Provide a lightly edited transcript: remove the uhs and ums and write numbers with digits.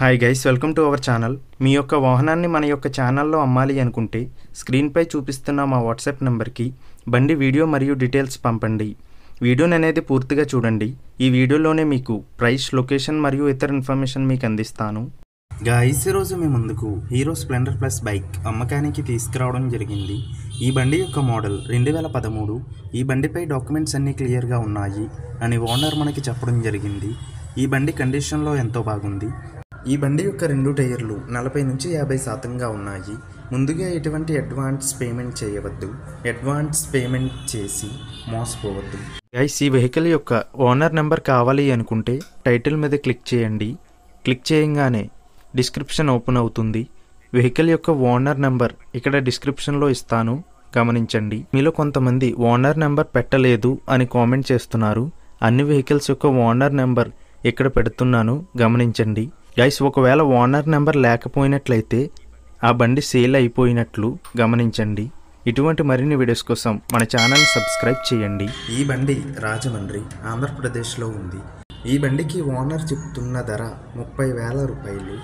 Hi guys, welcome to our channel. మీ యొక్క వాహనాన్ని మన యొక్క ఛానల్లో అమ్మాలి అనుకుంటే స్క్రీన్పై చూపిస్తున్న మా వాట్సాప్ నెంబర్కి బండి వీడియో మరియు డీటెయిల్స్ పంపండి. వీడియోని అనేది పూర్తిగా చూడండి. ఈ వీడియోలోనే మీకు ప్రైస్, లొకేషన్ మరియు ఇతర ఇన్ఫర్మేషన్ మీకు అందిస్తాను. గైస్, ఈరోజు మీ ముందుకు హీరో స్ప్లెండర్ ప్లస్ బైక్ అమ్మకానికి తీసుకురావడం జరిగింది. ఈ బండి యొక్క మోడల్ 2013. ఈ బండిపై డాక్యుమెంట్స్ అన్నీ క్లియర్గా ఉన్నాయి అని ఓనర్ మనకి చెప్పడం జరిగింది. ఈ బండి కండిషన్లో ఎంతో బాగుంది. ఈ బండి యొక్క 2 టైర్లు 40 నుంచి 50% ఉన్నాయి. ముందుగా ఎటువంటి అడ్వాన్స్ పేమెంట్ చేయవద్దు. అడ్వాన్స్ పేమెంట్ చేసి మోసపోవద్దు. గైస్, ఈ వెహికల్ యొక్క ఓనర్ నెంబర్ కావాలి అనుకుంటే టైటిల్ మీద క్లిక్ చేయండి. క్లిక్ చేయగానే డిస్క్రిప్షన్ ఓపెన్ అవుతుంది. వెహికల్ యొక్క ఓనర్ నెంబర్ ఇక్కడ డిస్క్రిప్షన్లో ఇస్తాను, గమనించండి. మీలో కొంతమంది ఓనర్ నెంబర్ పెట్టలేదు అని కామెంట్ చేస్తున్నారు. అన్ని వెహికల్స్ యొక్క ఓనర్ నెంబర్ ఇక్కడ పెడుతున్నాను, గమనించండి. గైస్, ఒకవేళ ఓనర్ నెంబర్ లేకపోయినట్లయితే ఆ బండి సేల్ అయిపోయినట్లు గమనించండి. ఇటువంటి మరిన్ని వీడియోస్ కోసం మన ఛానల్ సబ్స్క్రైబ్ చేయండి. ఈ బండి రాజమండ్రి, ఆంధ్రప్రదేశ్లో ఉంది. ఈ బండికి ఓనర్ చెప్తున్న ధర 30,000 రూపాయలు.